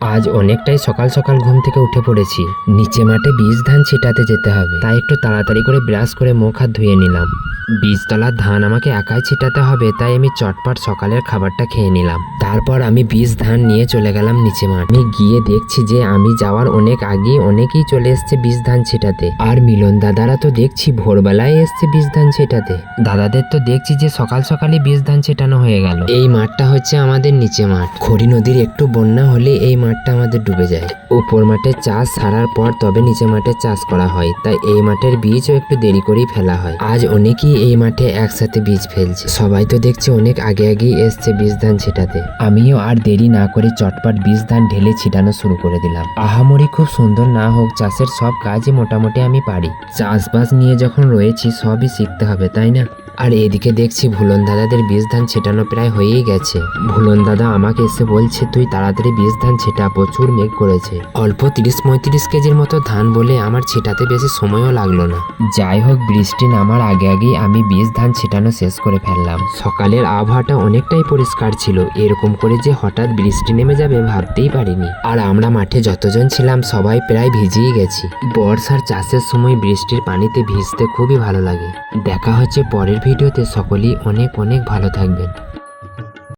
আজ অনেকটাই সকাল সকাল ঘুম থেকে উঠে পড়েছি। নিচে মাঠে বীজ ধান ছিটাতে যেতে হবে, তাই একটু তাড়াতাড়ি করে ব্রাশ করে মুখ হাত ধুয়ে নিলাম। বীজতলার ধান আমাকে একাই ছিটাতে হবে, তাই আমি চটপট সকালের খাবারটা খেয়ে নিলাম। তারপর আমি বীজ ধান নিয়ে চলে গেলাম নিচে মাঠ। আমি গিয়ে দেখছি যে আমি যাওয়ার অনেক আগে অনেকেই চলে এসছে বীজ ধান ছিটাতে। আর মিলন দাদারা তো দেখছি ভোরবেলায় এসছে বীজ ধান ছিটাতে। দাদাদের তো দেখছি যে সকাল সকালই বীজ ধান ছিটানো হয়ে গেল। এই মাঠটা হচ্ছে আমাদের নিচে মাঠ। খড়ি নদীর একটু বন্যা হলে এই মাঠটা আমাদের ডুবে যায়। উপর মাঠে চাষ সারার পর তবে নিচে মাঠে চাষ করা হয়, তাই এই মাঠের বীজও একটু দেরি করেই ফেলা হয়। আজ অনেকেই এই মাঠে একসাথে বীজ ফেলছে। সবাই তো দেখছি অনেক আগে আগেই এসছে বীজ ধান ছিটাতে। আমিও আর দেরি না করে চটপট বীজ ধান ঢেলে ছিটানো শুরু করে দিলাম। আহামরি খুব সুন্দর না হোক, চাষের সব কাজই মোটামুটি আমি পারি। চাষবাস নিয়ে যখন রয়েছি সবই শিখতে হবে, তাই না? আর এদিকে দেখছি ভুলন দাদাদের বীজ ধান ছেটানো প্রায় হয়েই গেছে। ভুলন দাদা আমাকে এসে বলছে, তুই তাড়াতাড়ি বীজ ধান ছেটা, প্রচুর মেঘ করেছে। অল্প 30-35 কেজির মতো ধান বলে আমার ছেটাতে বেশি সময়ও লাগলো না। যাই হোক, বৃষ্টি নামার আগে আগেই আমি বীজ ধান ছেটানো শেষ করে ফেললাম। সকালের আবহাওয়াটা অনেকটাই পরিষ্কার ছিল, এরকম করে যে হঠাৎ বৃষ্টি নেমে যাবে ভাবতেই পারিনি। আর আমরা মাঠে যতজন ছিলাম সবাই প্রায় ভিজেই গেছি। বর্ষার চাষের সময় বৃষ্টির পানিতে ভিজতে খুবই ভালো লাগে। দেখা হচ্ছে পরের ভিডিওতে। সকলেই অনেক অনেক ভালো থাকবেন।